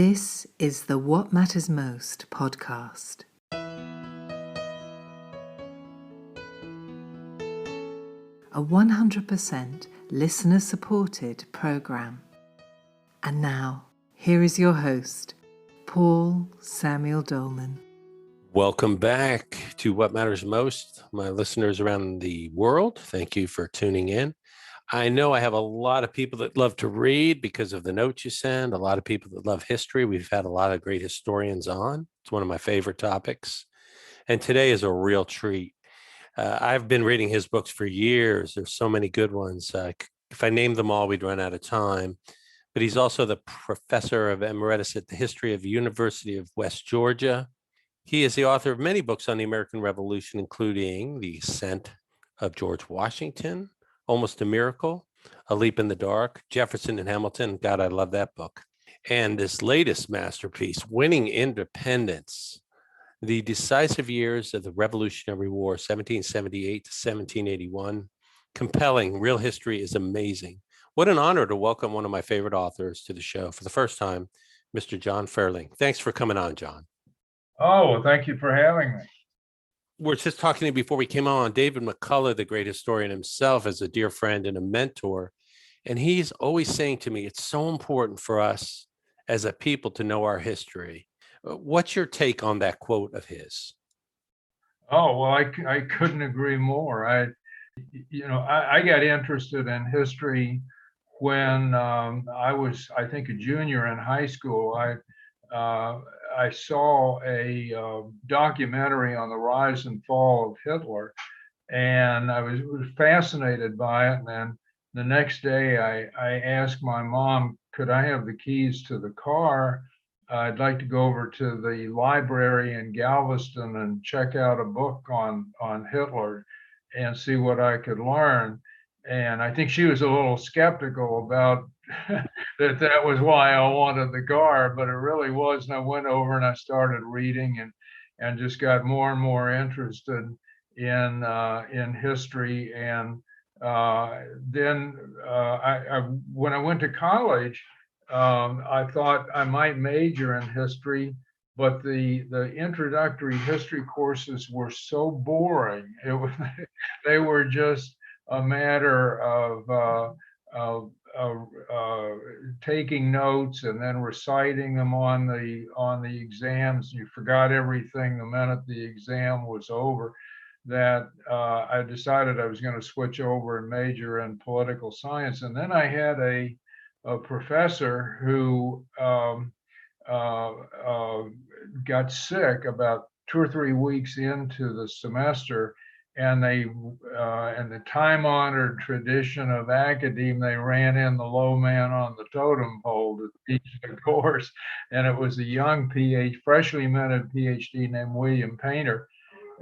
This is the What Matters Most podcast. A 100% listener-supported program. And now, here is your host, Paul Samuel Dolman. Welcome back to What Matters Most, my listeners around the world. Thank you for tuning in. I know I have a lot of people that love to read because of the notes you send, a lot of people that love history. We've had a lot of great historians on. It's one of my favorite topics. And today is a real treat. I've been reading his books for years. There's so many good ones. If I named them all, we'd run out of time. But he's also the professor of emeritus at the history of the University of West Georgia. He is the author of many books on the American Revolution, including The Ascent of George Washington, Almost a Miracle, A Leap in the Dark, Jefferson and Hamilton. God, I love that book. And this latest masterpiece, Winning Independence, The Decisive Years of the Revolutionary War, 1778 to 1781. Compelling. Real history is amazing. What an honor to welcome one of my favorite authors to the show for the first time, Mr. John Ferling. Thanks for coming on, John. Oh, well, thank you for having me. We're just talking to you before we came on. David McCullough, the great historian himself, is a dear friend and a mentor. And he's always saying to me, it's so important for us as a people to know our history. What's your take on that quote of his? Oh, well, I couldn't agree more. I got interested in history when I was, I think, a junior in high school. I saw a documentary on the rise and fall of Hitler, and I was fascinated by it. And then the next day, I asked my mom, could I have the keys to the car? I'd like to go over to the library in Galveston and check out a book on Hitler and see what I could learn. And I think she was a little skeptical about that was why I wanted the car, but it really was. And I went over and I started reading and just got more and more interested in history. And then when I went to college, I thought I might major in history, but the introductory history courses were so boring. They were just a matter of taking notes and then reciting them on the exams. You forgot everything the minute the exam was over. That I decided I was going to switch over and major in political science. And then I had a professor who got sick about 2 or 3 weeks into the semester, and they in the time-honored tradition of academe, they ran in the low man on the totem pole to teach the course. And it was a young freshly minted PhD named William Painter.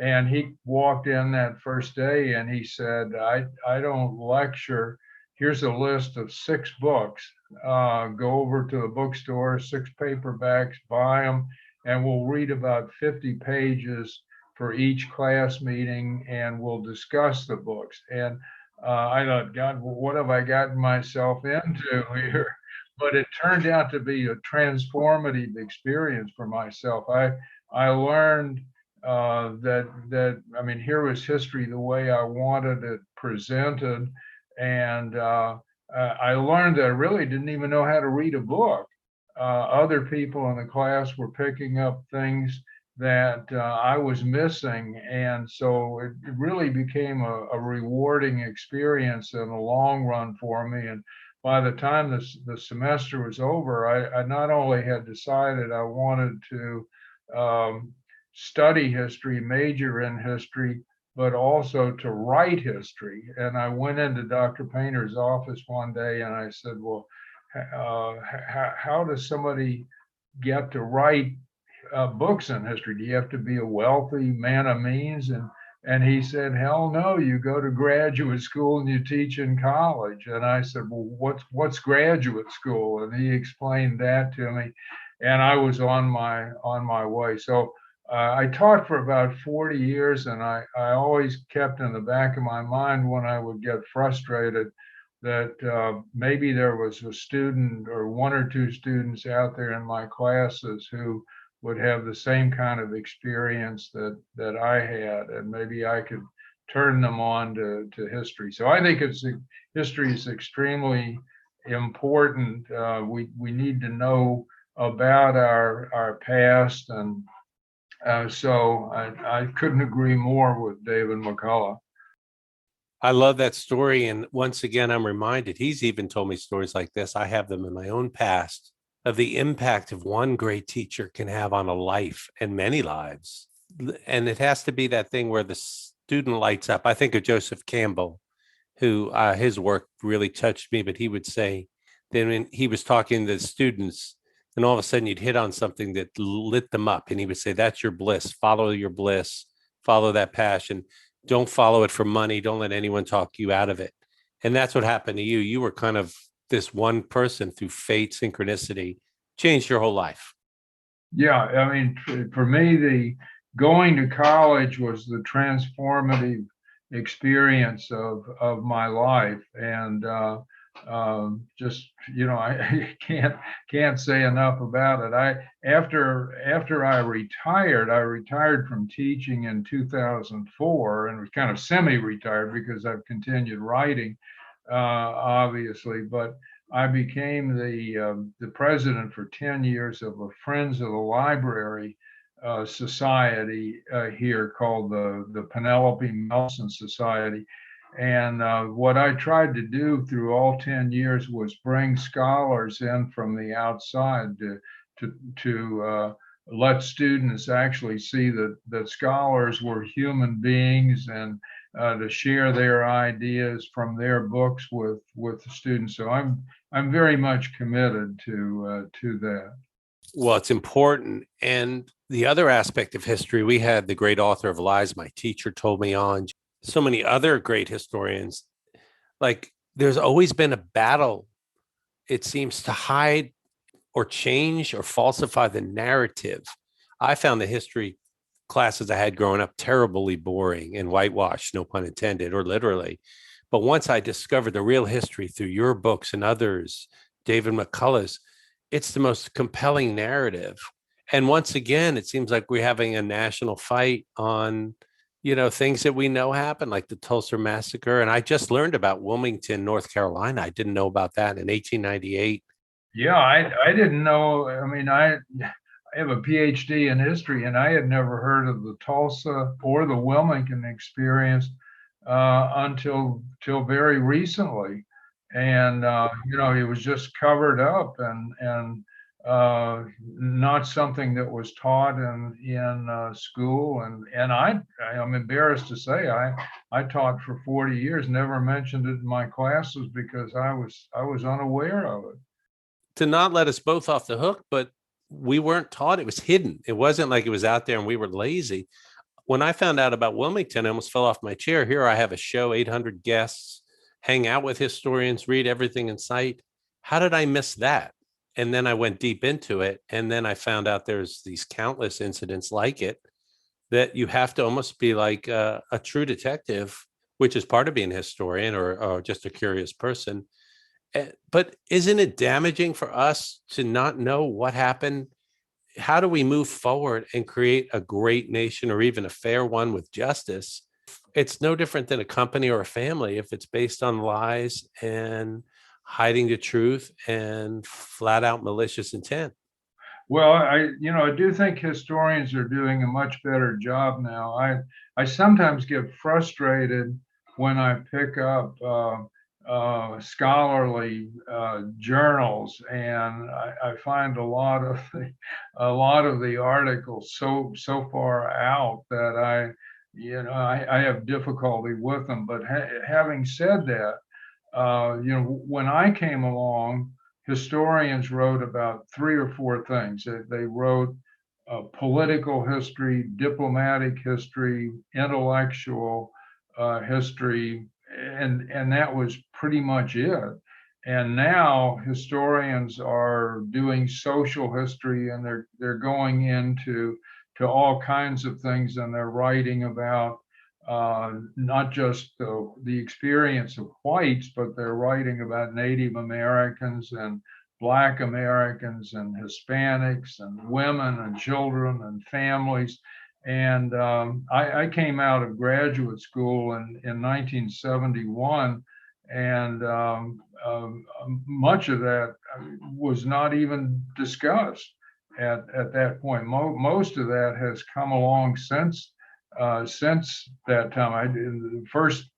And he walked in that first day and he said, I don't lecture. Here's a list of 6 books. Go over to the bookstore, 6 paperbacks, buy them, and we'll read about 50 pages for each class meeting, and we'll discuss the books. And I thought, God, what have I gotten myself into here? But it turned out to be a transformative experience for myself. I learned that I mean, here was history the way I wanted it presented. And I learned that I really didn't even know how to read a book. Other people in the class were picking up things that I was missing. And so it really became a rewarding experience in the long run for me. And by the time the semester was over, I not only had decided I wanted to study history, major in history, but also to write history. And I went into Dr. Painter's office one day and I said, well, how does somebody get to write books in history? Do you have to be a wealthy man of means? And he said, hell no, you go to graduate school and you teach in college. And I said, well, what's graduate school? And he explained that to me, and I was on my way. So I taught for about 40 years, and I always kept in the back of my mind when I would get frustrated, that maybe there was a student or one or two students out there in my classes who would have the same kind of experience that I had, and maybe I could turn them on to history. So I think history is extremely important. We need to know about our past, and so I couldn't agree more with David McCullough. I love that story. And once again, I'm reminded, he's even told me stories like this. I have them in my own past of the impact of one great teacher can have on a life and many lives. And it has to be that thing where the student lights up. I think of Joseph Campbell, who his work really touched me, but he would say that when he was talking to the students, and all of a sudden you'd hit on something that lit them up. And he would say, that's your bliss, follow your bliss, follow that passion. Don't follow it for money. Don't let anyone talk you out of it. And that's what happened to you. You were kind of this one person through fate, synchronicity, changed your whole life. Yeah, I mean, for me, the going to college was the transformative experience of my life, and just I can't say enough about it. After I retired from teaching in 2004, and was kind of semi-retired because I've continued writing, obviously, but I became the president for 10 years of a Friends of the Library society here called the Penelope Nelson Society. And what I tried to do through all 10 years was bring scholars in from the outside to let students actually see that scholars were human beings, and to share their ideas from their books with the students. So I'm very much committed to that. Well, it's important. And the other aspect of history, we had the great author of Lies my teacher told me on, so many other great historians. Like, there's always been a battle, it seems, to hide or change or falsify the narrative. I found the history classes I had growing up terribly boring and whitewashed, no pun intended, or literally. But once I discovered the real history through your books and others, David McCullough's, it's the most compelling narrative. And once again, it seems like we're having a national fight on, things that we know happen, like the Tulsa Massacre. And I just learned about Wilmington, North Carolina. I didn't know about that in 1898. Yeah, I didn't know. I mean, I have a PhD in history, and I had never heard of the Tulsa or the Wilmington experience until very recently. And it was just covered up and not something that was taught in school. And I'm embarrassed to say I taught for 40 years, never mentioned it in my classes because I was unaware of it. To not let us both off the hook, but we weren't taught. It was hidden. It wasn't like it was out there and we were lazy. When I found out about Wilmington, I almost fell off my chair. Here I have a show, 800 guests, hang out with historians, read everything in sight. How did I miss that? And then I went deep into it. And then I found out there's these countless incidents like it, that you have to almost be like a true detective, which is part of being a historian or just a curious person. But isn't it damaging for us to not know what happened? How do we move forward and create a great nation, or even a fair one with justice? It's no different than a company or a family if it's based on lies and hiding the truth and flat out malicious intent. Well, I do think historians are doing a much better job now. I sometimes get frustrated when I pick up scholarly journals, and I find a lot of the articles so far out that I have difficulty with them. But having said that, when I came along, historians wrote about 3 or 4 things. They wrote political history, diplomatic history, intellectual history, and that was pretty much it. And now historians are doing social history, and they're going into all kinds of things, and they're writing about not just the experience of whites, but they're writing about Native Americans and Black Americans and Hispanics and women and children and families. And I came out of graduate school in 1971, and much of that was not even discussed at that point. Most of that has come along since that time. In the first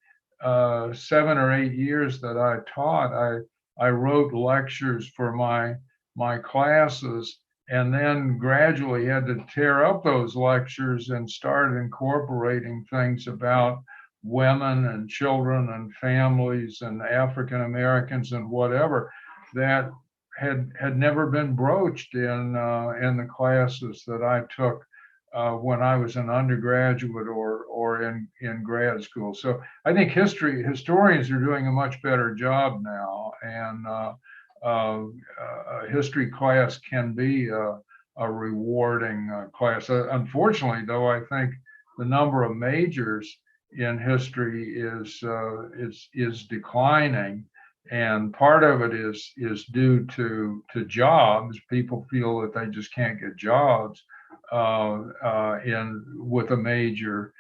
7 or 8 years that I taught, I wrote lectures for my classes, and then gradually had to tear up those lectures and start incorporating things about women and children and families and African Americans and whatever that had never been broached in the classes that I took when I was an undergraduate or in grad school. So I think historians are doing a much better job now, and a history class can be a rewarding class. Unfortunately, though, I think the number of majors in history is declining, and part of it is due to jobs. People feel that they just can't get jobs with a major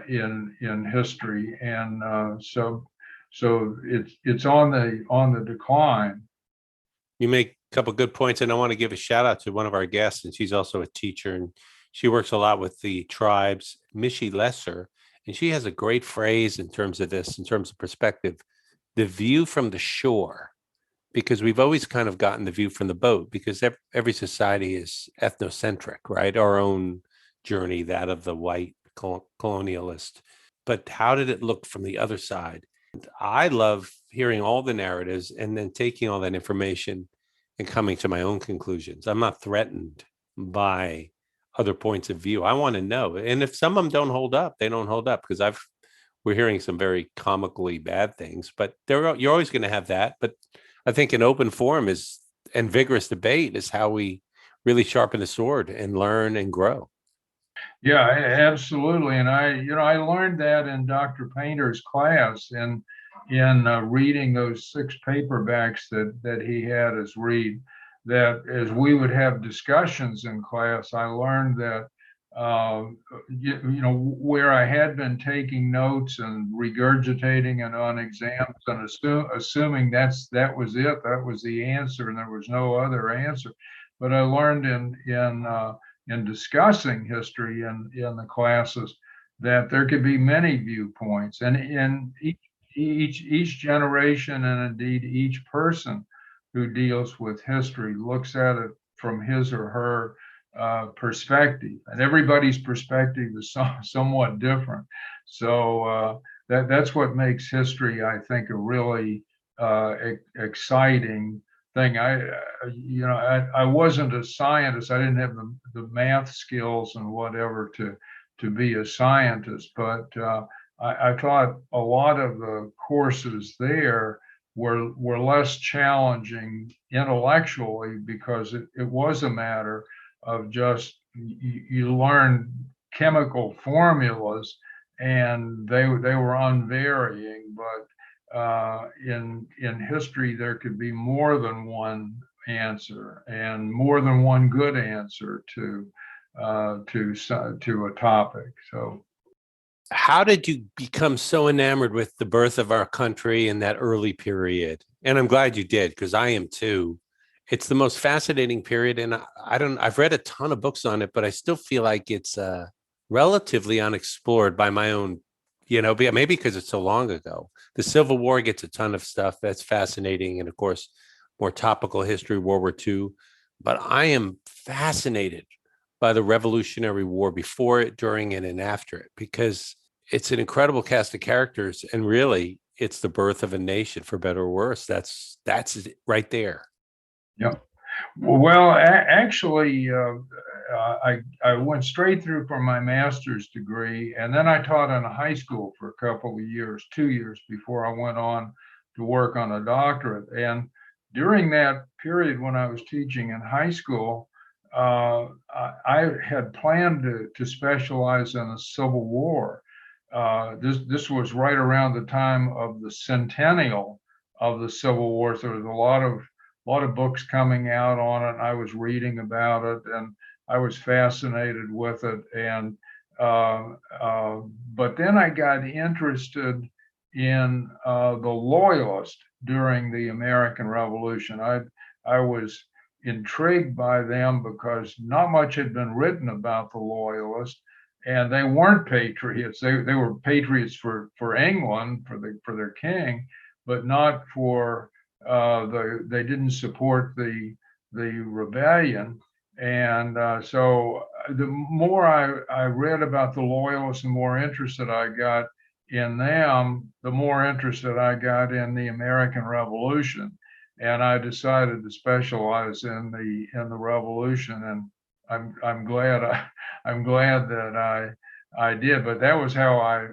in history, and so it's on the decline. You make a couple good points, and I want to give a shout out to one of our guests, and she's also a teacher, and she works a lot with the tribes, Mishi Lesser, and she has a great phrase in terms of this, in terms of perspective, the view from the shore, because we've always kind of gotten the view from the boat, because every society is ethnocentric, right? Our own journey, that of the white colonialist. But how did it look from the other side? I love hearing all the narratives and then taking all that information and coming to my own conclusions. I'm not threatened by other points of view. I want to know. And if some of them don't hold up, they don't hold up, because we're hearing some very comically bad things, but you're always going to have that. But I think an open forum and vigorous debate is how we really sharpen the sword and learn and grow. Yeah, absolutely. And I learned that in Dr. Painter's class, and in reading those 6 paperbacks that he had us read, that as we would have discussions in class, I learned that where I had been taking notes and regurgitating it on exams and assuming that was it, that was the answer, and there was no other answer. But I learned in discussing history in the classes that there could be many viewpoints, and in each generation, and indeed each person who deals with history looks at it from his or her perspective, and everybody's perspective is somewhat different. So that's what makes history, I think, a really exciting thing. I wasn't a scientist. I didn't have the math skills and whatever to be a scientist, but I thought a lot of the courses there were less challenging intellectually, because it was a matter of just you learn chemical formulas, and they were unvarying. But in history, there could be more than one answer and more than one good answer to a topic. So, how did you become so enamored with the birth of our country in that early period? And I'm glad you did, because I am too. It's the most fascinating period, and I've read a ton of books on it, but I still feel like it's relatively unexplored by my own, maybe because it's so long ago. The Civil War gets a ton of stuff that's fascinating, and of course, more topical history, World War II. But I am fascinated by the Revolutionary War, before it, during it, and after it, because it's an incredible cast of characters, and really, it's the birth of a nation, for better or worse. That's it right there. Yeah. Well, actually, I went straight through for my master's degree, and then I taught in a high school for a couple of years, 2 years, before I went on to work on a doctorate. And during that period when I was teaching in high school, I had planned to specialize in the Civil War. this was right around the time of the centennial of the Civil War. So there was a lot of books coming out on it. I was reading about it, and I was fascinated with it. And but then I got interested in the Loyalists during the American Revolution. I was intrigued by them because not much had been written about the Loyalists, and they weren't patriots. They were patriots for England, for their king, but not for they didn't support the rebellion. And so the more I read about the Loyalists, the more interested I got in them, the more interested I got in the American Revolution. And I decided to specialize in the Revolution. And I'm glad I'm glad that I did. But that was how I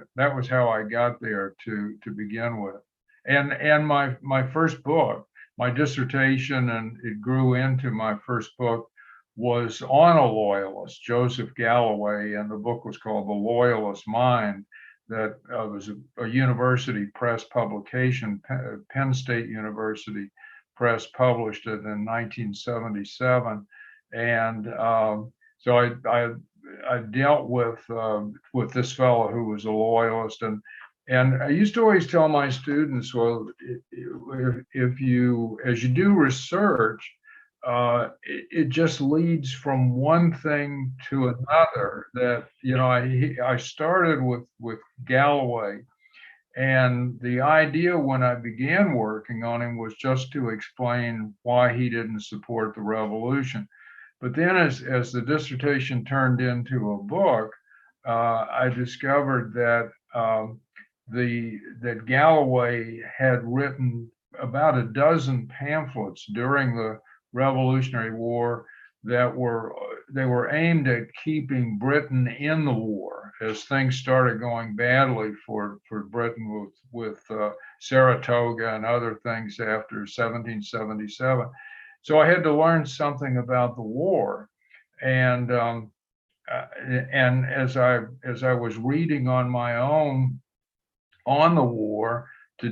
got there to begin with. And my first book, my dissertation, and it grew into my first book, was on a loyalist, Joseph Galloway, and the book was called The Loyalist Mind. That was a university press publication. Penn State University Press published it in 1977, and so I dealt with this fellow who was a loyalist, and I used to always tell my students, well, if you, as you do research, it just leads from one thing to another. That, you know, I started with Galloway, and the idea when I began working on him was just to explain why he didn't support the revolution. But then as the dissertation turned into a book, I discovered that that Galloway had written about a dozen pamphlets during the Revolutionary War that were aimed at keeping Britain in the war as things started going badly for Britain with Saratoga and other things after 1777. So I had to learn something about the war, and as I was reading on my own on the war to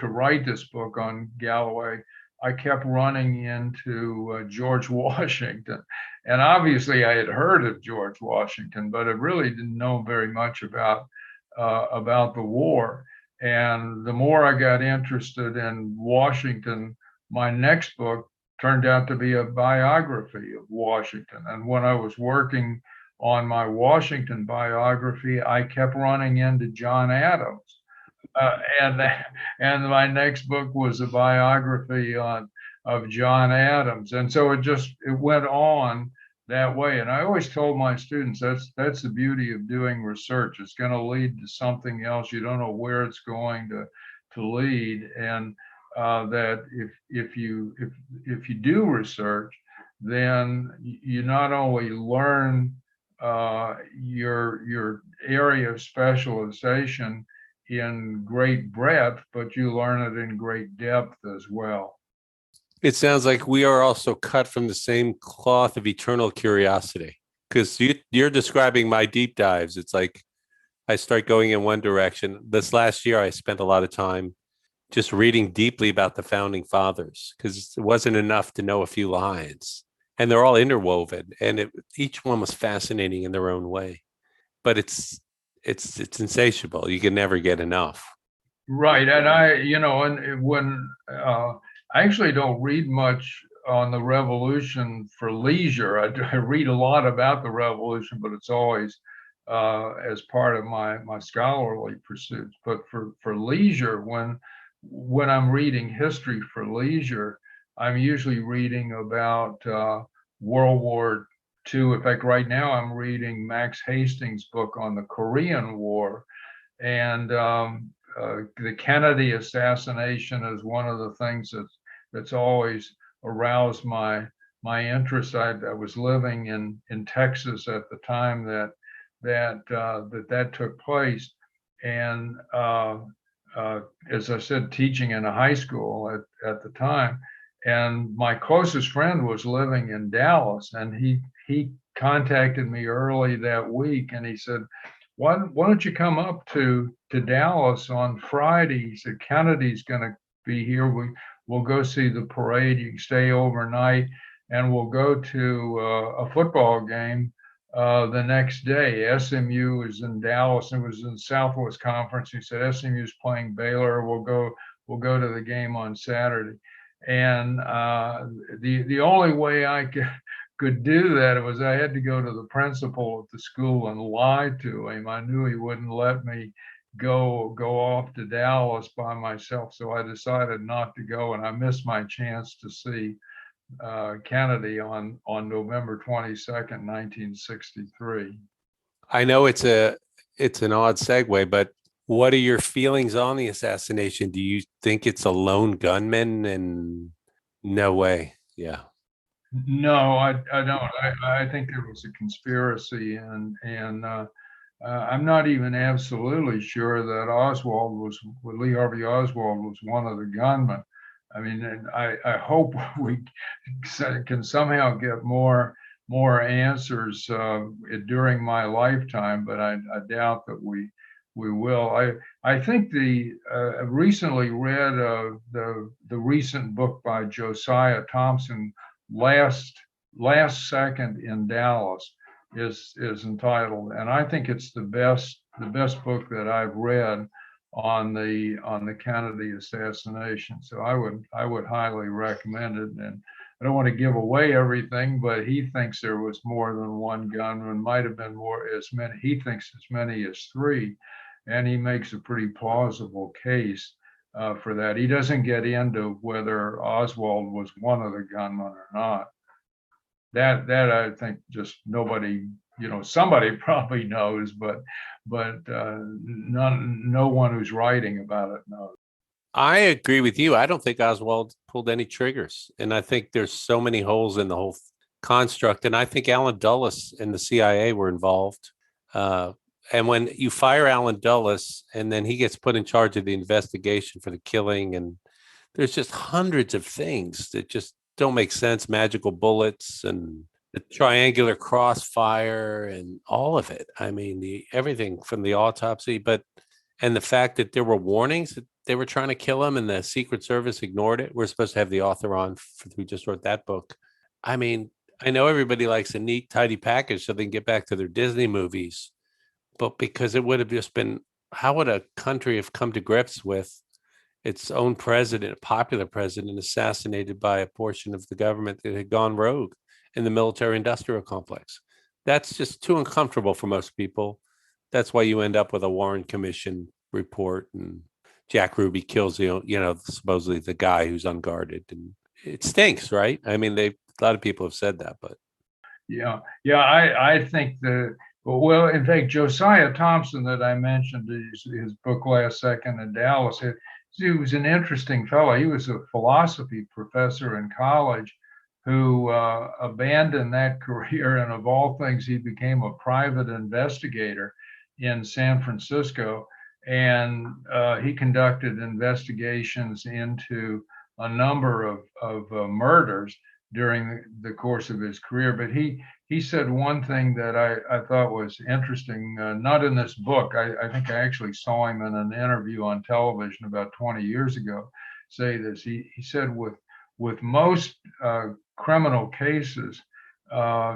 write this book on Galloway, I kept running into George Washington. And obviously I had heard of George Washington, but I really didn't know very much about the war. And the more I got interested in Washington, my next book turned out to be a biography of Washington. And when I was working on my Washington biography, I kept running into John Adams. And my next book was a biography of John Adams, and so it went on that way. And I always told my students that's the beauty of doing research. It's going to lead to something else. You don't know where it's going to lead, and that if you do research, then you not only learn your area of specialization in great breadth, but you learn it in great depth as well. It sounds like we are also cut from the same cloth of eternal curiosity, because you're describing my deep dives. It's like I start going in one direction. This last year, I spent a lot of time just reading deeply about the founding fathers, because it wasn't enough to know a few lines, and they're all interwoven, and each one was fascinating in their own way. But it's insatiable. You can never get enough. Right. And and when I actually don't read much on the revolution for leisure. I read a lot about the revolution, but it's always as part of my scholarly pursuits. But for leisure, when I'm reading history for leisure, I'm usually reading about World War II. In fact, right now I'm reading Max Hastings' book on the Korean War, and the Kennedy assassination is one of the things that's always aroused my interest. I was living in Texas at the time that took place, and as I said, teaching in a high school at the time. And my closest friend was living in Dallas, and he contacted me early that week, and he said, why don't you come up to Dallas on Friday? He said, Kennedy's going to be here. We'll go see the parade. You can stay overnight, and we'll go to a football game the next day. SMU is in Dallas. It was in the Southwest Conference. He said SMU is playing Baylor. We'll go to the game on Saturday. And the only way I could do that was I had to go to the principal at the school and lie to him. I knew he wouldn't let me go off to Dallas by myself, so I decided not to go, and I missed my chance to see Kennedy on November 22nd, 1963. I know it's an odd segue, but what are your feelings on the assassination? Do you think it's a lone gunman? And no way. Yeah. No, I don't. I think there was a conspiracy, and I'm not even absolutely sure that Lee Harvey Oswald was one of the gunmen. I mean, and I hope we can somehow get more answers during my lifetime, but I doubt that we will. I think I recently read the recent book by Josiah Thompson, Last Second in Dallas, is entitled, and I think it's the best book that I've read on the Kennedy assassination. So I would highly recommend it. And I don't want to give away everything, but he thinks there was more than one gunman. Might have been he thinks as many as three, and he makes a pretty plausible case for that. He doesn't get into whether Oswald was one of the gunmen or not. That I think just nobody, somebody probably knows, but no one who's writing about it knows. I agree with you. I don't think Oswald pulled any triggers, and I think there's so many holes in the whole construct. And I think Allen Dulles and the CIA were involved. And when you fire Allen Dulles, and then he gets put in charge of the investigation for the killing, and there's just hundreds of things that just don't make sense. Magical bullets and the triangular crossfire and all of it. I mean, everything from the autopsy, and the fact that there were warnings that they were trying to kill him and the Secret Service ignored it. We're supposed to have the author on who just wrote that book. I mean, I know everybody likes a neat, tidy package so they can get back to their Disney movies, but because it would have just been, how would a country have come to grips with its own president, a popular president, assassinated by a portion of the government that had gone rogue in the military-industrial complex? That's just too uncomfortable for most people. That's why you end up with a Warren Commission report, and Jack Ruby kills supposedly the guy who's unguarded, and it stinks, right? I mean, a lot of people have said that, but yeah, I think well, in fact, Josiah Thompson that I mentioned, his book Last Second in Dallas, he was an interesting fellow. He was a philosophy professor in college who abandoned that career, and of all things, he became a private investigator in San Francisco, and he conducted investigations into a number of murders during the course of his career. But he said one thing that I thought was interesting, not in this book. I think I actually saw him in an interview on television about 20 years ago say this. He said with most criminal cases,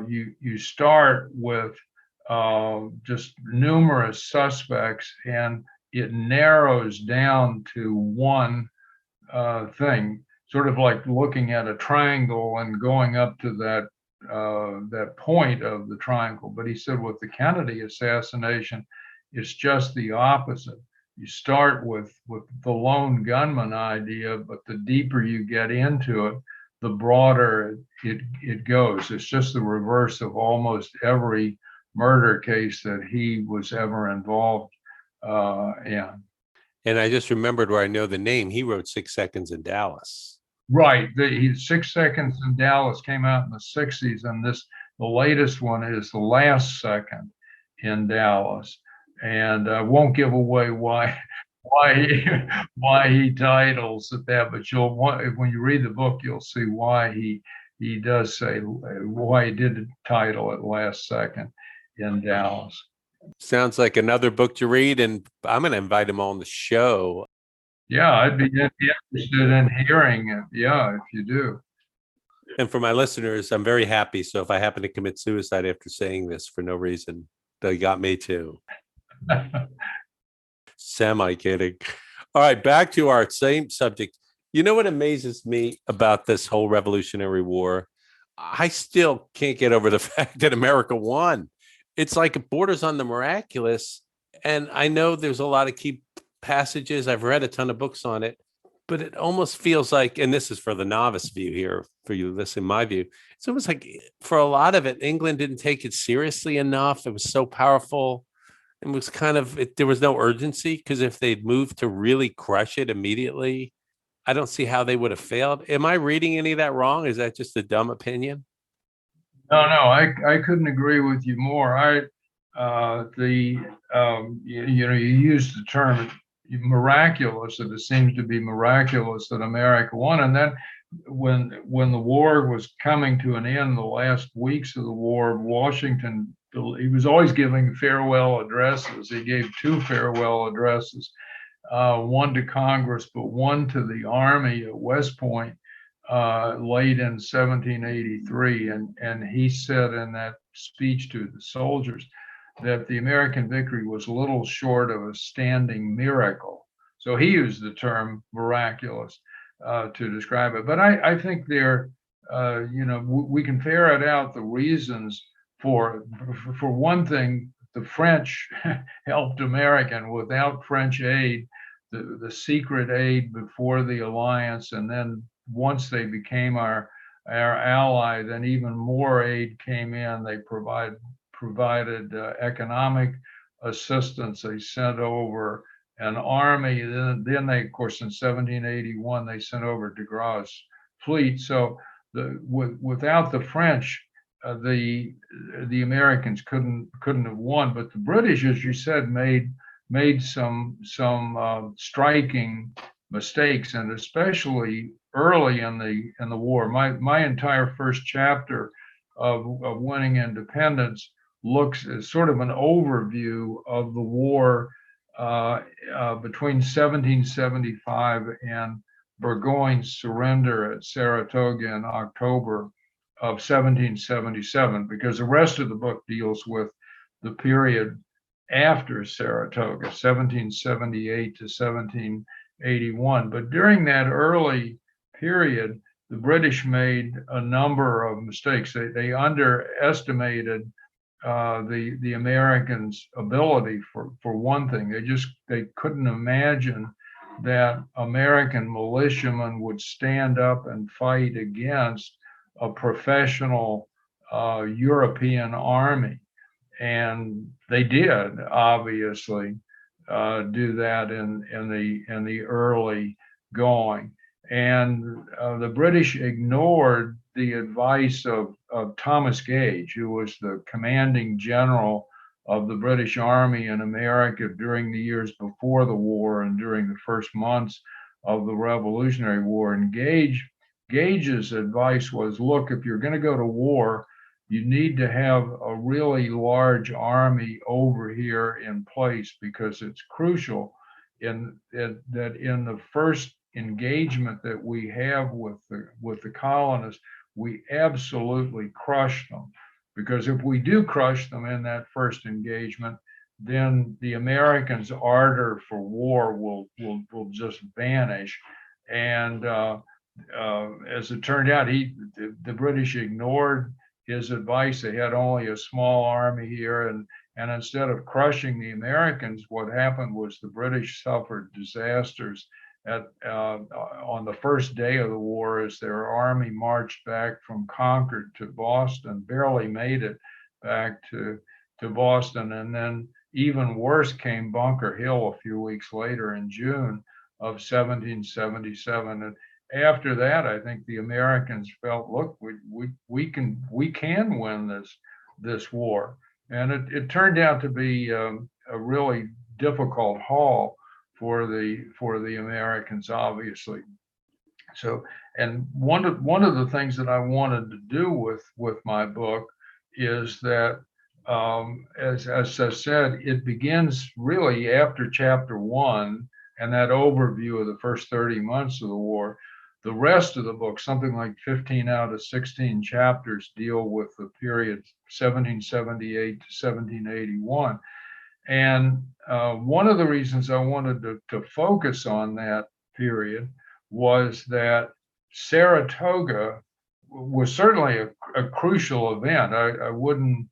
you start with just numerous suspects, and it narrows down to one thing, sort of like looking at a triangle and going up to that point of the triangle. But he said with the Kennedy assassination, it's just the opposite. You start with the lone gunman idea, but the deeper you get into it, the broader it goes. It's just the reverse of almost every murder case that he was ever involved in. And I just remembered where I know the name. He wrote 6 Seconds in Dallas. Right. 6 Seconds in Dallas came out in the 60s, and the latest one is The Last Second in Dallas. And I won't give away why he titles it that, but when you read the book, you'll see why he does say why he did title it Last Second in Dallas. Sounds like another book to read, and I'm going to invite him on the show. Yeah, I'd be interested in hearing it. Yeah, if you do. And for my listeners, I'm very happy. So if I happen to commit suicide after saying this for no reason, they got me too. Semi-kidding. All right, back to our same subject. You know what amazes me about this whole Revolutionary War? I still can't get over the fact that America won. It's like it borders on the miraculous. And I know there's a lot of key passages. I've read a ton of books on it, but it almost feels like, and this is for the novice view here, for you, this in my view, it's almost like for a lot of it, England didn't take it seriously enough. It was so powerful. It was kind of, there was no urgency, because if they'd moved to really crush it immediately, I don't see how they would have failed. Am I reading any of that wrong? Is that just a dumb opinion? No, I couldn't agree with you more. You used the term miraculous, that it seems to be miraculous that America won. And then when the war was coming to an end, the last weeks of the war, Washington, he was always giving farewell addresses. He gave two farewell addresses, one to Congress, but one to the Army at West Point late in 1783. And he said in that speech to the soldiers that the American victory was little short of a standing miracle. So he used the term miraculous to describe it. But I think we can ferret out the reasons for one thing, the French helped America, and without French aid, the secret aid before the alliance, and then once they became our ally, then even more aid came in. They provided economic assistance. They sent over an army. Then they, of course, in 1781, they sent over de Grasse's fleet. So without the French, the Americans couldn't have won. But the British, as you said, made some striking mistakes, and especially early in the war. My entire first chapter of winning independence looks as sort of an overview of the war between 1775 and Burgoyne's surrender at Saratoga in October of 1777, because the rest of the book deals with the period after Saratoga, 1778 to 1781. But during that early period, the British made a number of mistakes. They underestimated the Americans' ability for one thing. They couldn't imagine that American militiamen would stand up and fight against a professional European army. And they did obviously do that in the early going. And the British ignored the advice of Thomas Gage, who was the commanding general of the British Army in America during the years before the war and during the first months of the Revolutionary War. And Gage's advice was, look, if you're going to go to war, you need to have a really large army over here in place, because it's crucial that in the first engagement that we have with the colonists, we absolutely crush them. Because if we do crush them in that first engagement, then the Americans' ardor for war will just vanish. And as it turned out, the British ignored his advice. They had only a small army here, and instead of crushing the Americans, what happened was the British suffered disasters on the first day of the war, as their army marched back from Concord to Boston, barely made it back to Boston. And then even worse came Bunker Hill a few weeks later in June of 1777. And after that, I think the Americans felt, look, we can win this war. And it turned out to be a really difficult haul for the Americans, obviously. So, and one of the things that I wanted to do with my book is that as I said, it begins really after chapter 1 and that overview of the first 30 months of the war. The rest of the book, something like 15 out of 16 chapters, deal with the period 1778 to 1781. And one of the reasons I wanted to focus on that period was that Saratoga was certainly a crucial event. I wouldn't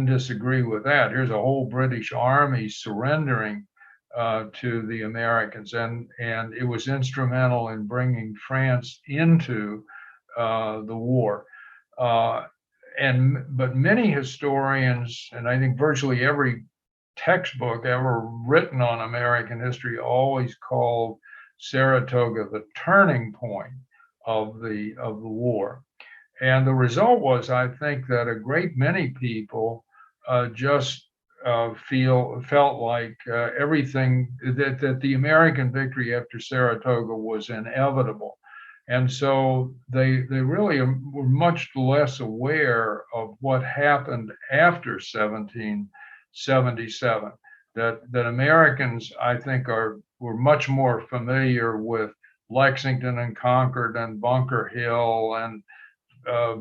disagree with that. Here's a whole British army surrendering to the Americans, and it was instrumental in bringing France into the war. But many historians, and I think virtually every textbook ever written on American history, always called Saratoga the turning point of the war. And the result was, I think, that a great many people just felt like everything that the American victory after Saratoga was inevitable. And so they really were much less aware of what happened after 1777. That Americans, I think, were much more familiar with Lexington and Concord and Bunker Hill and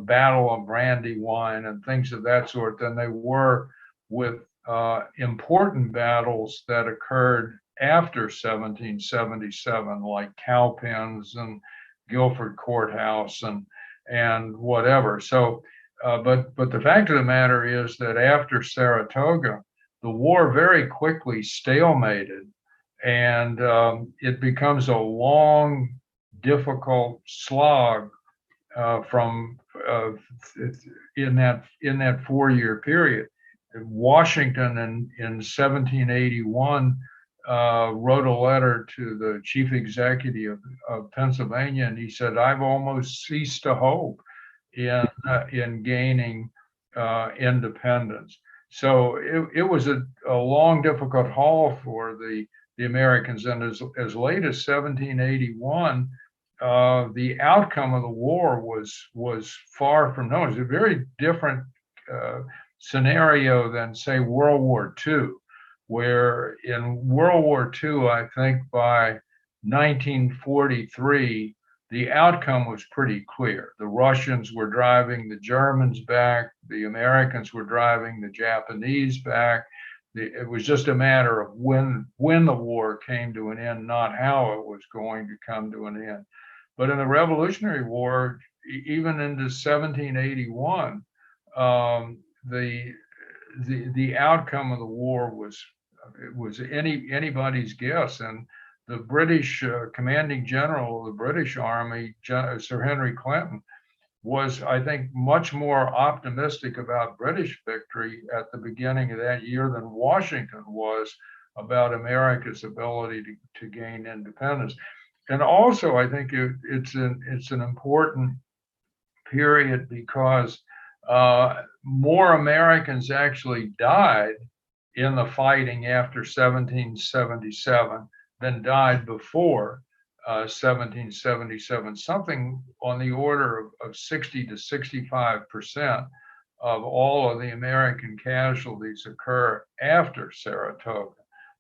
Battle of Brandywine and things of that sort than they were with important battles that occurred after 1777, like Cowpens and Guilford Courthouse and whatever. So, but the fact of the matter is that after Saratoga, the war very quickly stalemated, and it becomes a long, difficult slog from in that 4-year period. Washington in 1781 wrote a letter to the chief executive of Pennsylvania, and he said, "I've almost ceased to hope in gaining independence." So it was a long, difficult haul for the Americans, and as late as 1781. The outcome of the war was far from known. It was a very different scenario than, say, World War II, where in World War II, I think by 1943, the outcome was pretty clear. The Russians were driving the Germans back. The Americans were driving the Japanese back. It was just a matter of when the war came to an end, not how it was going to come to an end. But in the Revolutionary War, even into 1781, the outcome of the war was anybody's guess. And the British commanding general of the British Army, Sir Henry Clinton, was, I think, much more optimistic about British victory at the beginning of that year than Washington was about America's ability to gain independence. And also, I think it's an important period because more Americans actually died in the fighting after 1777 than died before 1777. Something on the order of 60 to 65% of all of the American casualties occur after Saratoga,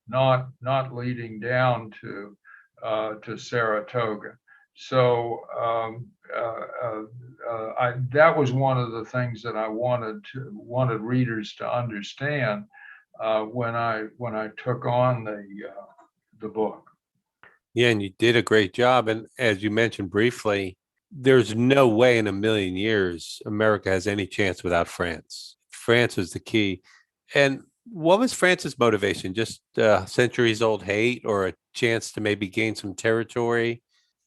not leading down to Saratoga. So that was one of the things that I wanted readers to understand when I took on the book. Yeah, and you did a great job. And as you mentioned briefly, there's no way in a million years America has any chance without France. France was the key. And what was France's motivation? Just centuries old hate or a chance to maybe gain some territory?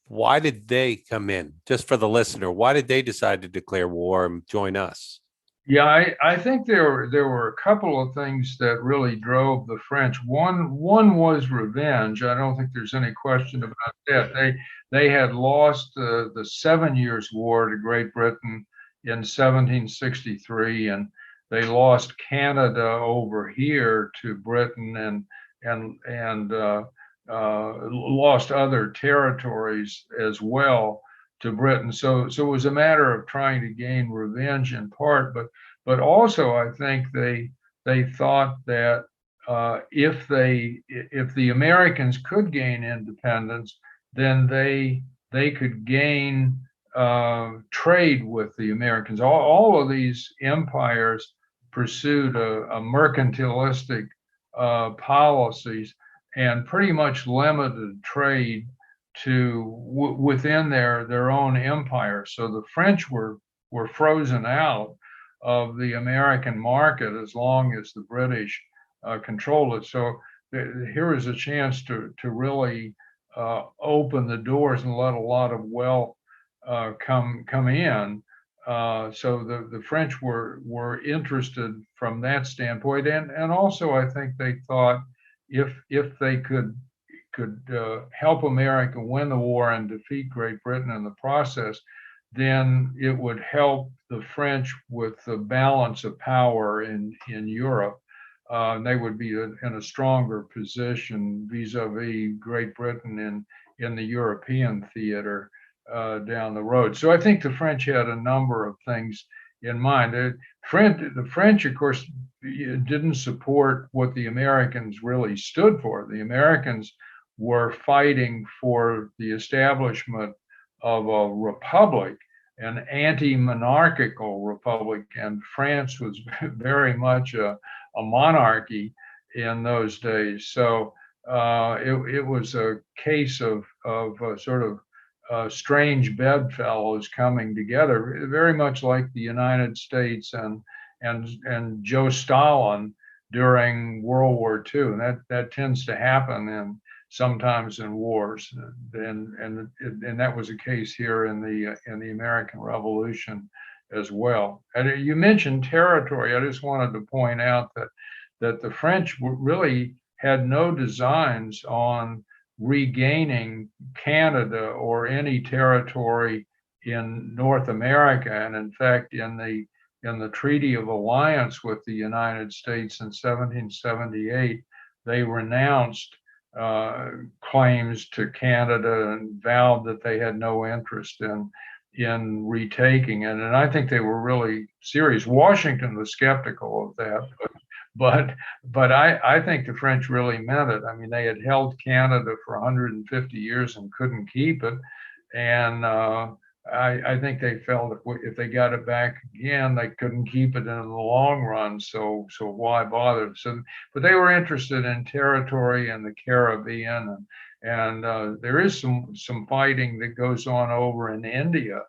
Why did they come in? Just for the listener, why did they decide to declare war and join us? Yeah, I think there were a couple of things that really drove the French. One was revenge. I don't think there's any question about that. They had lost the 7 Years' War to Great Britain in 1763, and they lost Canada over here to Britain, and lost other territories as well to Britain. So it was a matter of trying to gain revenge in part, but also I think they they thought that if the Americans could gain independence, then they could gain trade with the Americans. All of these empires pursued a mercantilistic policies and pretty much limited trade to within their own empire. So the French were frozen out of the American market as long as the British controlled it. So here is a chance to really open the doors and let a lot of wealth come in. So the French were interested from that standpoint, and also I think they thought if they could help America win the war and defeat Great Britain in the process, then it would help the French with the balance of power in Europe. They would be in a stronger position vis-a-vis Great Britain in the European theater down the road. So I think the French had a number of things in mind. The French, of course, didn't support what the Americans really stood for. The Americans were fighting for the establishment of a republic, an anti-monarchical republic, and France was very much a monarchy in those days. So it was a case of sort of strange bedfellows coming together, very much like the United States and Joe Stalin during World War II. And that tends to happen sometimes in wars, and that was a case here in the American Revolution as well. And you mentioned territory. I just wanted to point out that the French really had no designs on regaining Canada or any territory in North America. And in fact, in the Treaty of Alliance with the United States in 1778, they renounced claims to Canada and vowed that they had no interest in retaking it. And I think they were really serious. Washington was skeptical of that, but I think the French really meant it. I mean, they had held Canada for 150 years and couldn't keep it. And I think they felt if they got it back again, they couldn't keep it in the long run. So why bother? But they were interested in territory in the Caribbean, and there is some fighting that goes on over in India,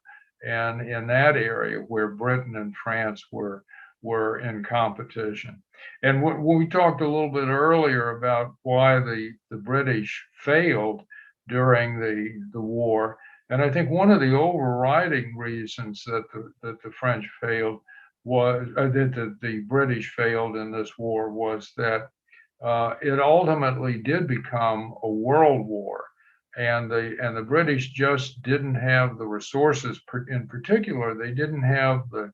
and in that area where Britain and France were in competition. And when we talked a little bit earlier about why the British failed during the war. And I think one of the overriding reasons that the French failed was that the British failed in this war was that it ultimately did become a world war, and the British just didn't have the resources. In particular, they didn't have the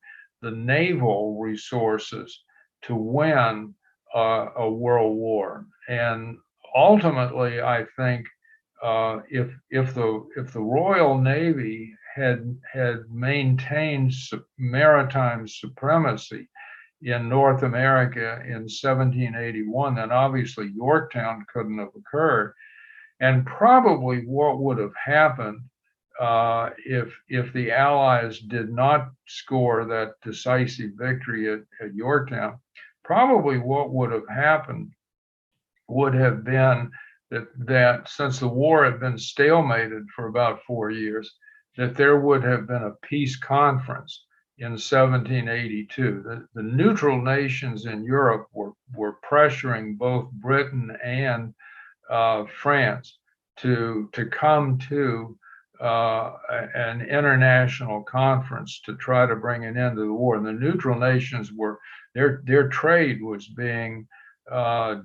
naval resources to win a world war. And ultimately, I think if the Royal Navy had maintained maritime supremacy in North America in 1781, then obviously Yorktown couldn't have occurred. And probably what would have happened if the Allies did not score that decisive victory at Yorktown, probably what would have happened would have been that since the war had been stalemated for about 4 years, that there would have been a peace conference in 1782. The neutral nations in Europe were pressuring both Britain and France to come to an international conference to try to bring an end to the war. And the neutral nations their trade was being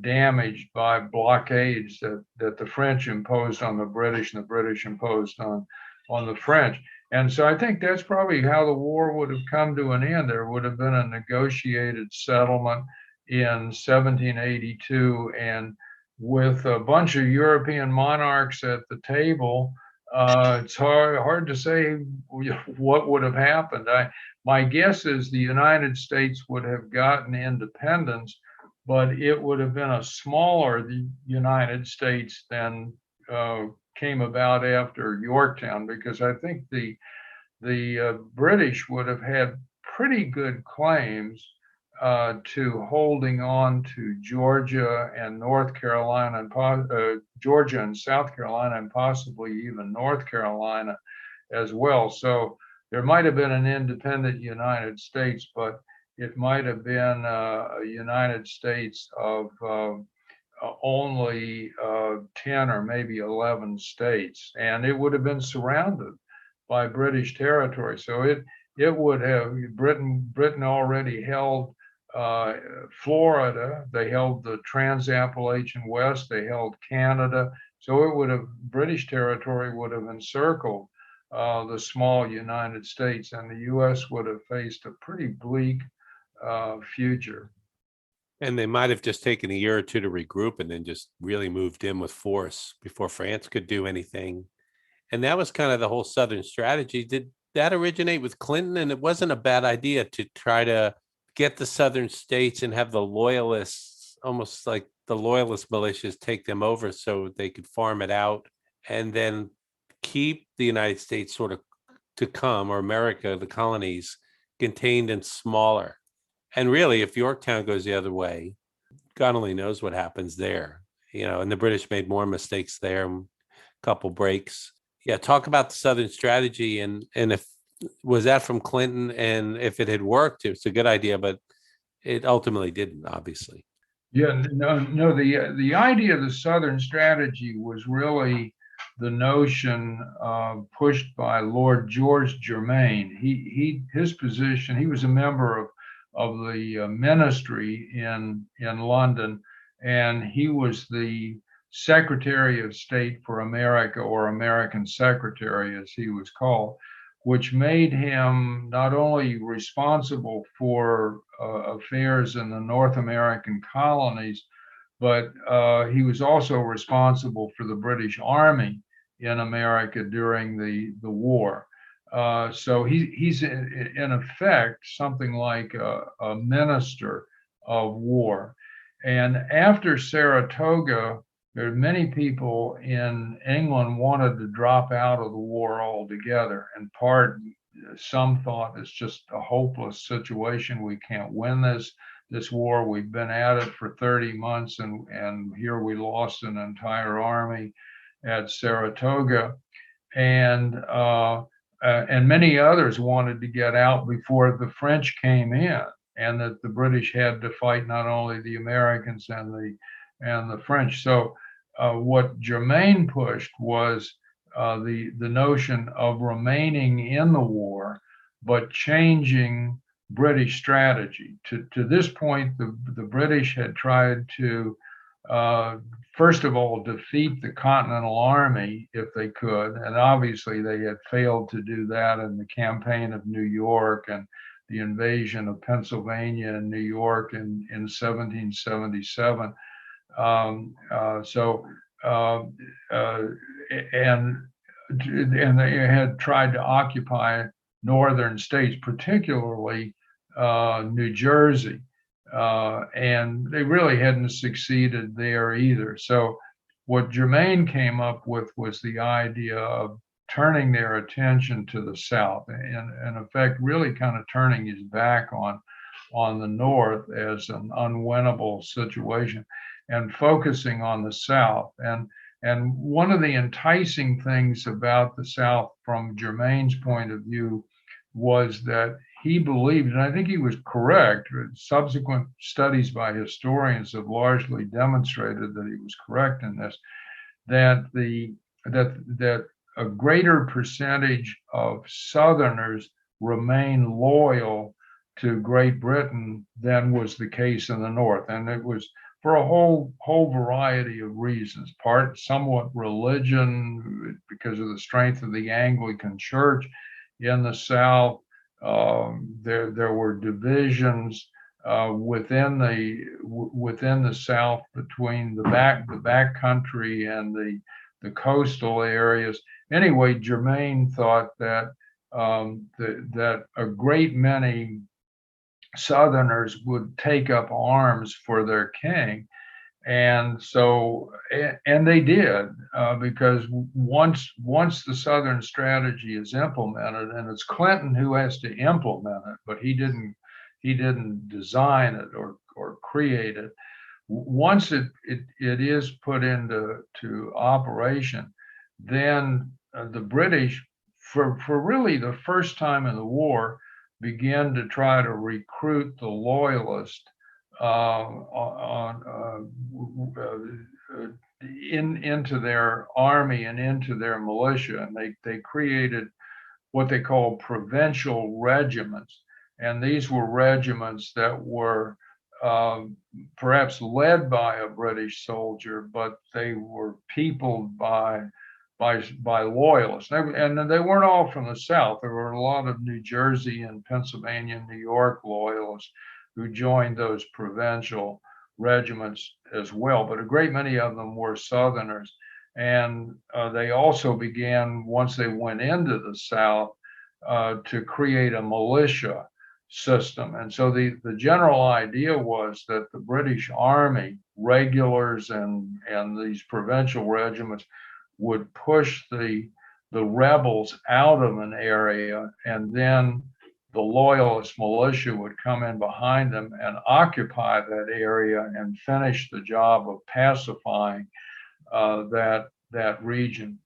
damaged by blockades that the French imposed on the British and the British imposed on the French. And so I think that's probably how the war would have come to an end. There would have been a negotiated settlement in 1782, and with a bunch of European monarchs at the table, it's hard to say what would have happened. My guess is the United States would have gotten independence but it would have been a smaller United States than came about after Yorktown, because I think the British would have had pretty good claims to holding on to Georgia and North Carolina, and Georgia and South Carolina, and possibly even North Carolina as well. So there might have been an independent United States, but it might have been a United States of only 10 or maybe 11 states, and it would have been surrounded by British territory. So it would have, Britain already held Florida, they held the Trans-Appalachian West, they held Canada. So it would have, British territory would have encircled the small United States, and the U.S. would have faced a pretty bleak future. And they might have just taken a year or two to regroup and then just really moved in with force before France could do anything. And that was kind of the whole Southern strategy. Did that originate with Clinton? And it wasn't a bad idea to try to get the Southern states and have the loyalists, almost like the loyalist militias, take them over so they could farm it out and then keep the United States sort of to come, or America, the colonies, contained and smaller. And really, if Yorktown goes the other way, God only knows what happens there, and the British made more mistakes there, a couple breaks. Yeah, talk about the Southern strategy, and if was that from Clinton, and if it had worked, it's a good idea, but it ultimately didn't, obviously. Yeah, no, the idea of the Southern strategy was really the notion pushed by Lord George Germain. His position, he was a member of the ministry in London, and he was the Secretary of State for America, or American Secretary as he was called, which made him not only responsible for affairs in the North American colonies, but he was also responsible for the British Army in America during the war. So he's in effect something like a minister of war. And after Saratoga, there are many people in England wanted to drop out of the war altogether. In part, some thought it's just a hopeless situation. We can't win this war. We've been at it for 30 months, and here we lost an entire army at Saratoga. And many others wanted to get out before the French came in, and that the British had to fight not only the Americans and the French. So what Germain pushed was the notion of remaining in the war, but changing British strategy. To this point, the British had tried to first of all defeat the Continental Army if they could, and obviously they had failed to do that in the campaign of New York and the invasion of Pennsylvania and New York in 1777. And they had tried to occupy northern states, particularly New Jersey, and they really hadn't succeeded there either. So what Germain came up with was the idea of turning their attention to the South, and in effect, really kind of turning his back on the North as an unwinnable situation, and focusing on the South. And one of the enticing things about the South from Germain's point of view was that he believed, and I think he was correct, subsequent studies by historians have largely demonstrated that he was correct in this, that a greater percentage of Southerners remain loyal to Great Britain than was the case in the North. And it was for a whole variety of reasons, part somewhat religion, because of the strength of the Anglican Church in the South. There were divisions within the South between the back country and the coastal areas. Anyway, Germain thought that that a great many Southerners would take up arms for their king. And so, and they did, because once the Southern strategy is implemented, and it's Clinton who has to implement it, but he didn't design it or create it. Once it is put into operation, then the British, for really the first time in the war, began to try to recruit the loyalists into their army and into their militia, and they created what they call provincial regiments, and these were regiments that were perhaps led by a British soldier, but they were peopled by loyalists, and they weren't all from the South. There were a lot of New Jersey and Pennsylvania, New York loyalists who joined those provincial regiments as well, but a great many of them were Southerners. And they also began, once they went into the South, to create a militia system. And so the general idea was that the British Army, regulars and these provincial regiments, would push the rebels out of an area, and then the loyalist militia would come in behind them and occupy that area and finish the job of pacifying that region.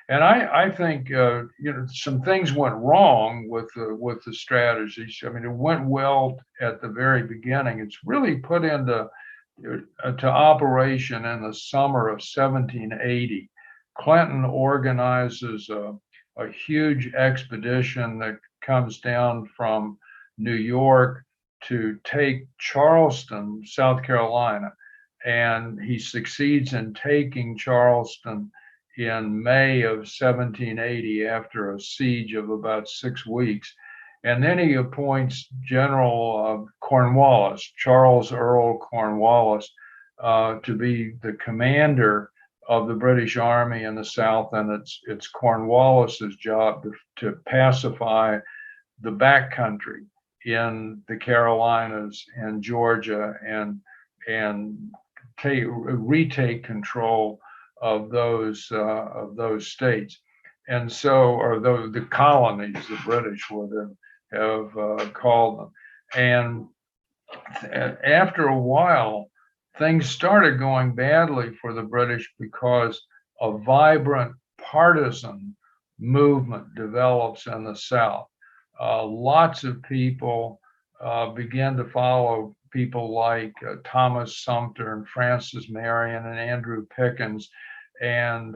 And I think some things went wrong with the strategies. I mean, it went well at the very beginning. It's really put into to operation in the summer of 1780. Clinton organizes a huge expedition that comes down from New York to take Charleston, South Carolina, and he succeeds in taking Charleston in May of 1780 after a siege of about 6 weeks. And then he appoints General Cornwallis, Charles Earl Cornwallis, to be the commander of the British Army in the South, and it's Cornwallis's job to pacify the backcountry in the Carolinas and Georgia, and retake control of those states, and so, or the colonies, the British would have called them. And after a while, things started going badly for the British because a vibrant partisan movement develops in the South. Lots of people began to follow people like Thomas Sumter and Francis Marion and Andrew Pickens, and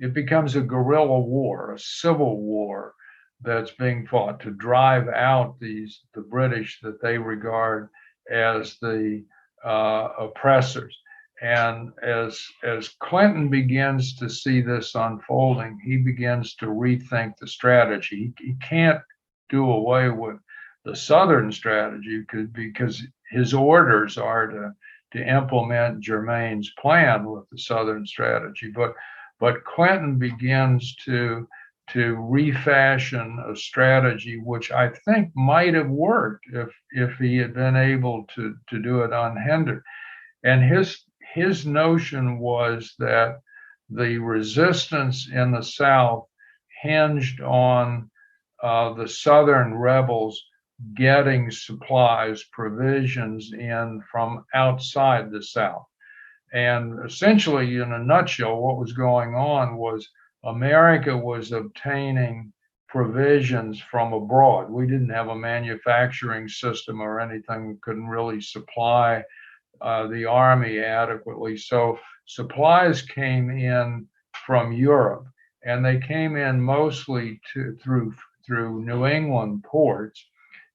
it becomes a guerrilla war, a civil war that's being fought to drive out the British that they regard as the oppressors. And as Clinton begins to see this unfolding, he begins to rethink the strategy. He can't do away with the Southern strategy because his orders are to implement Germain's plan with the Southern strategy. But Clinton begins to refashion a strategy which I think might have worked if he had been able to do it unhindered. And his notion was that the resistance in the South hinged on the Southern rebels getting supplies, provisions in from outside the South. And essentially, in a nutshell, what was going on was America was obtaining provisions from abroad. We didn't have a manufacturing system or anything. We couldn't really supply the army adequately. So supplies came in from Europe, and they came in mostly through New England ports.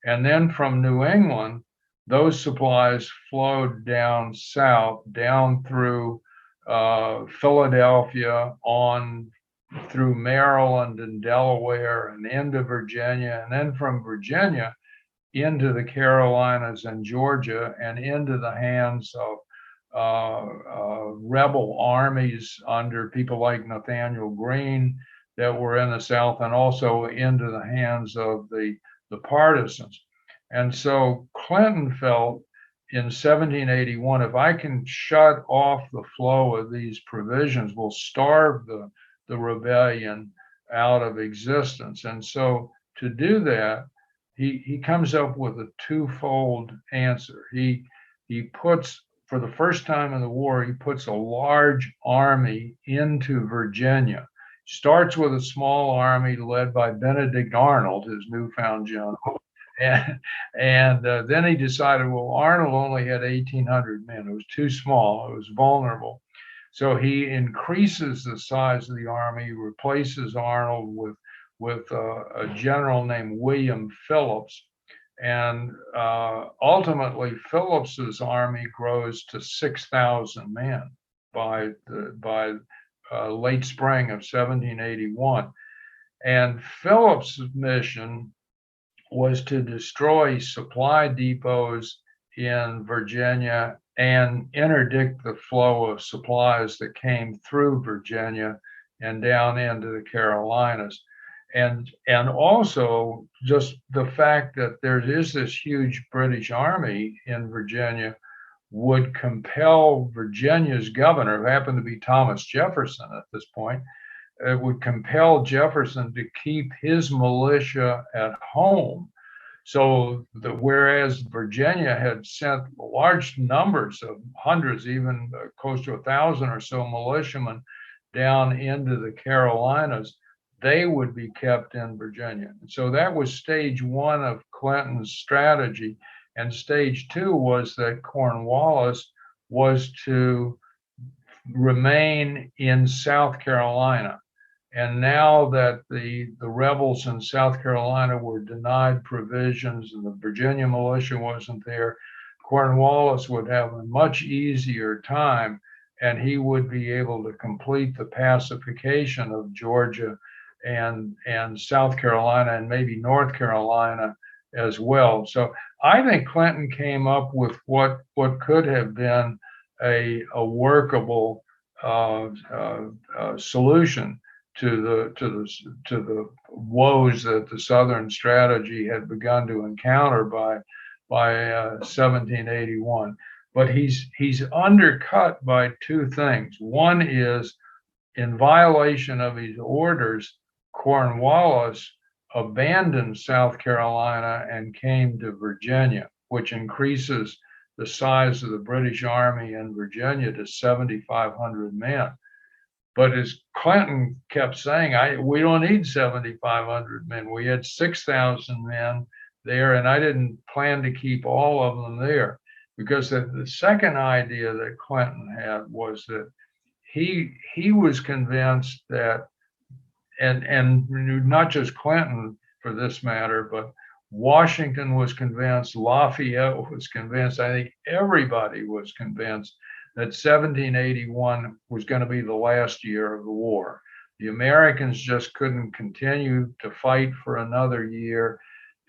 And then from New England, those supplies flowed down south, down through Philadelphia, on through Maryland and Delaware and into Virginia, and then from Virginia into the Carolinas and Georgia and into the hands of rebel armies under people like Nathaniel Greene that were in the South, and also into the hands of the partisans. And so Clinton felt in 1781, if I can shut off the flow of these provisions, we'll starve the rebellion out of existence. And so to do that, he comes up with a twofold answer. He puts, for the first time in the war, he puts a large army into Virginia. Starts with a small army led by Benedict Arnold, his newfound general. And then he decided, well, Arnold only had 1,800 men. It was too small. It was vulnerable. So he increases the size of the army, replaces Arnold with a general named William Phillips. And ultimately, Phillips's army grows to 6,000 men by late spring of 1781. And Phillips' mission was to destroy supply depots in Virginia and interdict the flow of supplies that came through Virginia and down into the Carolinas. And also just the fact that there is this huge British army in Virginia would compel Virginia's governor, who happened to be Thomas Jefferson at this point, it would compel Jefferson to keep his militia at home. So whereas Virginia had sent large numbers of hundreds, even close to 1,000 or so militiamen down into the Carolinas, they would be kept in Virginia. And so that was stage one of Clinton's strategy. And stage two was that Cornwallis was to remain in South Carolina. And now that the rebels in South Carolina were denied provisions and the Virginia militia wasn't there, Cornwallis would have a much easier time, and he would be able to complete the pacification of Georgia and South Carolina and maybe North Carolina as well. So I think Clinton came up with what could have been a workable solution to the woes that the Southern strategy had begun to encounter by 1781. But he's undercut by two things. One is, in violation of his orders, Cornwallis abandoned South Carolina and came to Virginia, which increases the size of the British Army in Virginia to 7,500 men. But as Clinton kept saying, we don't need 7,500 men. We had 6,000 men there, and I didn't plan to keep all of them there, because the second idea that Clinton had was that he was convinced that, and not just Clinton for this matter, but Washington was convinced, Lafayette was convinced, I think everybody was convinced that 1781 was going to be the last year of the war. The Americans just couldn't continue to fight for another year.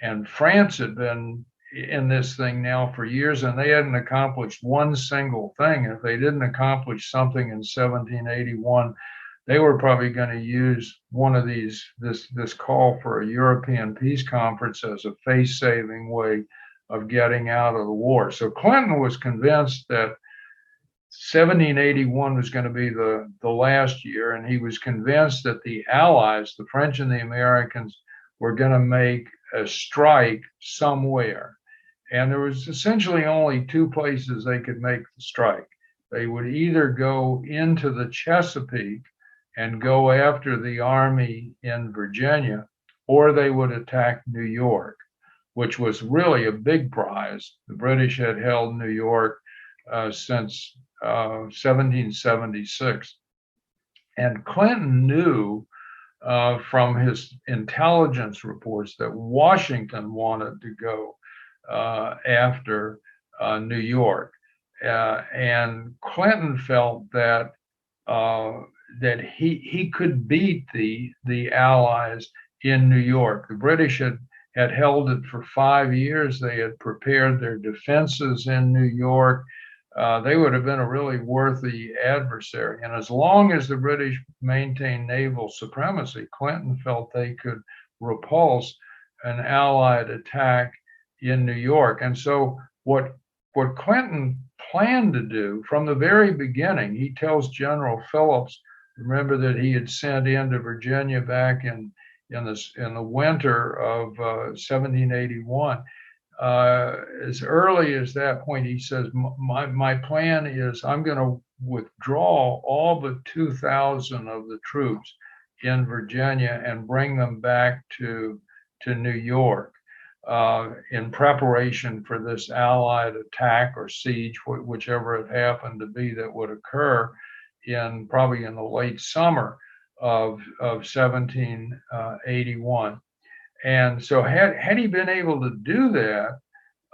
And France had been in this thing now for years, and they hadn't accomplished one single thing. If they didn't accomplish something in 1781, they were probably going to use one of this call for a European peace conference as a face-saving way of getting out of the war. So Clinton was convinced that 1781 was going to be the last year, and he was convinced that the Allies, the French and the Americans, were going to make a strike somewhere. And there was essentially only two places they could make the strike. They would either go into the Chesapeake and go after the army in Virginia, or they would attack New York, which was really a big prize. The British had held New York since 1776. And Clinton knew from his intelligence reports that Washington wanted to go after New York. And Clinton felt that he could beat the Allies in New York. The British had held it for 5 years. They had prepared their defenses in New York. They would have been a really worthy adversary. And as long as the British maintained naval supremacy, Clinton felt they could repulse an Allied attack in New York. And so what Clinton planned to do from the very beginning, he tells General Phillips, remember that he had sent into Virginia back in the winter of 1781. As early as that point, he says, my plan is I'm going to withdraw all but 2,000 of the troops in Virginia and bring them back to New York in preparation for this Allied attack or siege, whichever it happened to be, that would occur probably in the late summer of 1781. And so had he been able to do that,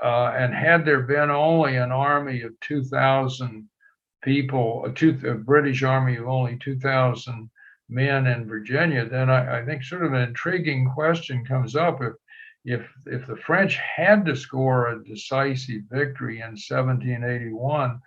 and had there been only an army of 2,000 people, a British army of only 2,000 men in Virginia, then I think sort of an intriguing question comes up. If the French had to score a decisive victory in 1781,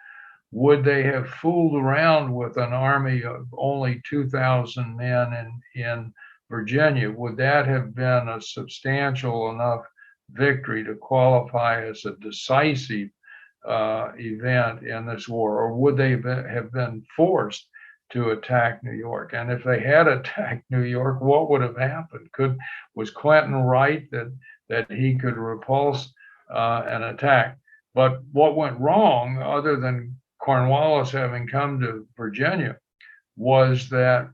would they have fooled around with an army of only 2,000 men in Virginia? Would that have been a substantial enough victory to qualify as a decisive event in this war? Or would they have been forced to attack New York? And if they had attacked New York, what would have happened? Was Clinton right that he could repulse an attack? But what went wrong, other than Cornwallis having come to Virginia, was that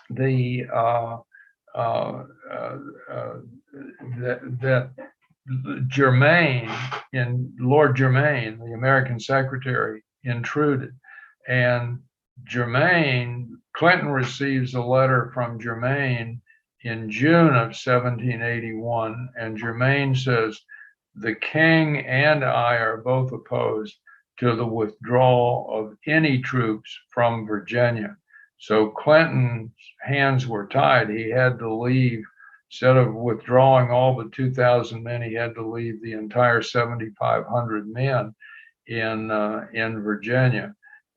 that Lord Germain, the American secretary, intruded. And Clinton receives a letter from Germain in June of 1781, and Germain says, the king and I are both opposed to the withdrawal of any troops from Virginia. So Clinton's hands were tied. He had to leave. Instead of withdrawing all but 2,000 men, he had to leave the entire 7,500 men in Virginia.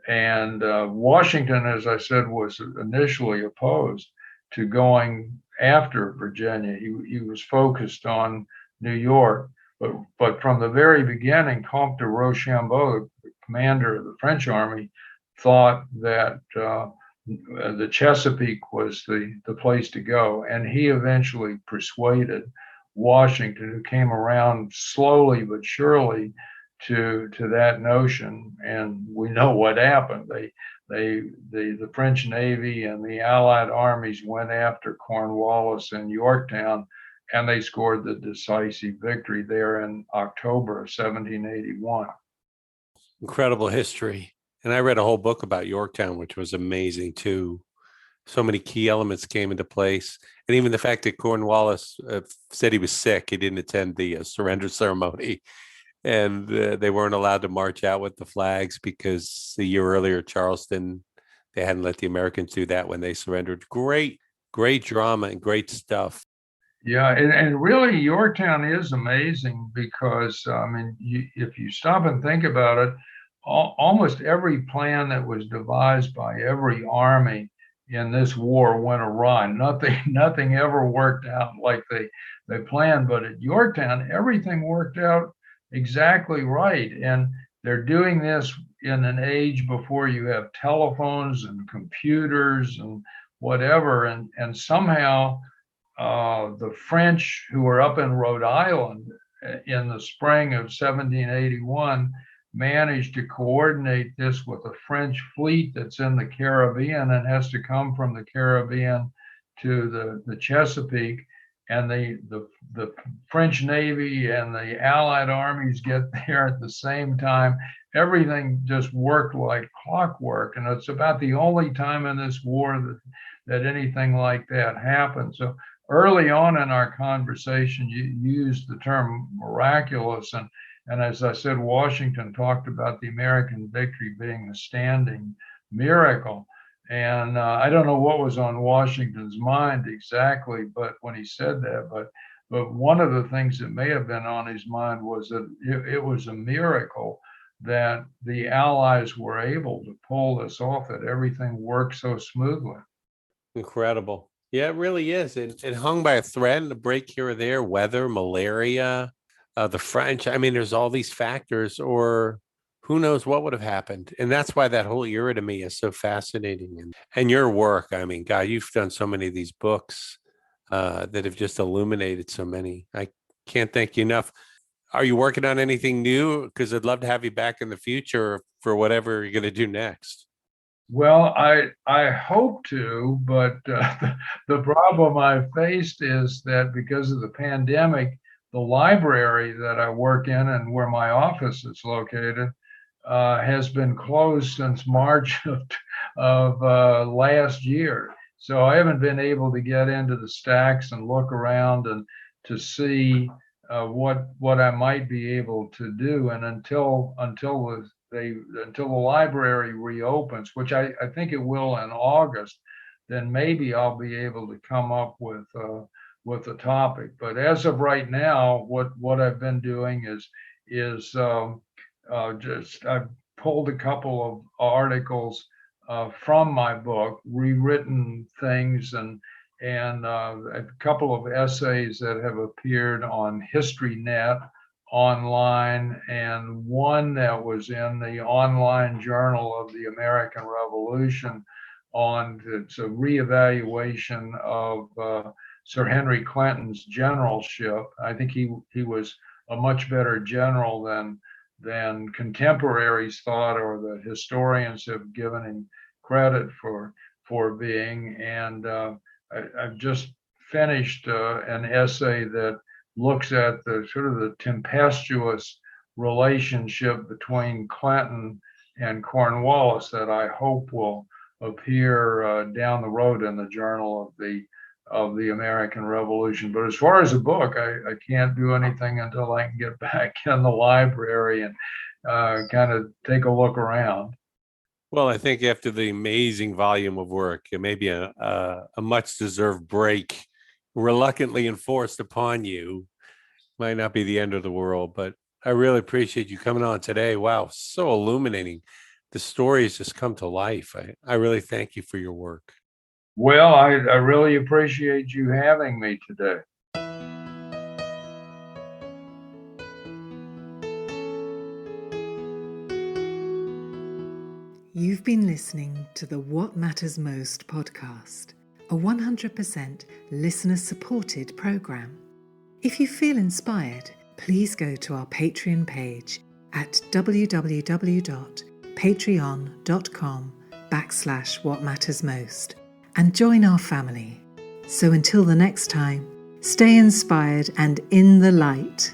And Washington, as I said, was initially opposed to going after Virginia. He was focused on New York. But from the very beginning, Comte de Rochambeau, the commander of the French army, thought that the Chesapeake was the place to go. And he eventually persuaded Washington, who came around slowly but surely to that notion. And we know what happened. The French Navy and the Allied armies went after Cornwallis in Yorktown, and they scored the decisive victory there in October of 1781. Incredible history. And I read a whole book about Yorktown, which was amazing too. So many key elements came into place. And even the fact that Cornwallis said he was sick, he didn't attend the surrender ceremony. And they weren't allowed to march out with the flags because a year earlier, Charleston, they hadn't let the Americans do that when they surrendered. Great drama and great stuff. Yeah, and really, Yorktown is amazing because, if you stop and think about it, almost every plan that was devised by every army in this war went awry. Nothing ever worked out like they planned. But at Yorktown, everything worked out exactly right. And they're doing this in an age before you have telephones and computers and whatever. And somehow the French, who were up in Rhode Island in the spring of 1781, managed to coordinate this with a French fleet that's in the Caribbean and has to come from the Caribbean to the Chesapeake. And the French Navy and the Allied armies get there at the same time. Everything just worked like clockwork. And it's about the only time in this war that anything like that happened. So early on in our conversation, you used the term miraculous. And as I said, Washington talked about the American victory being a standing miracle. And I don't know what was on Washington's mind exactly, but when he said that, but one of the things that may have been on his mind was that it was a miracle that the Allies were able to pull this off, that everything worked so smoothly. Incredible. Yeah, it really is. It hung by a thread, a break here or there, weather, malaria, the French. I mean, there's all these factors, or who knows what would have happened. And that's why that whole era to me is so fascinating. And your work, I mean, God, you've done so many of these books that have just illuminated so many. I can't thank you enough. Are you working on anything new? Because I'd love to have you back in the future for whatever you're going to do next. Well, I hope to, but the problem I faced is that because of the pandemic, the library that I work in and where my office is located has been closed since March of last year. So I haven't been able to get into the stacks and look around and to see what I might be able to do. And until the library reopens, which I think it will in August, then maybe I'll be able to come up with a topic. But as of right now, what I've been doing is just I've pulled a couple of articles from my book, rewritten things, and a couple of essays that have appeared on HistoryNet online, and one that was in the online journal of the American Revolution it's a reevaluation of Sir Henry Clinton's generalship. I think he was a much better general than contemporaries thought, or the historians have given him credit for being. And I've just finished an essay that looks at the sort of the tempestuous relationship between Clinton and Cornwallis that I hope will appear down the road in the Journal of the American Revolution. But as far as a book, I can't do anything until I can get back in the library and kind of take a look around. Well, I think after the amazing volume of work, it may be a much-deserved break, reluctantly enforced upon you. Might not be the end of the world, but I really appreciate you coming on today. Wow, so illuminating. The stories just come to life. I really thank you for your work. Well, I really appreciate you having me today. You've been listening to the What Matters Most podcast, a 100% listener-supported program. If you feel inspired, please go to our Patreon page at www.patreon.com/whatmattersmost and join our family. So until the next time, stay inspired and in the light.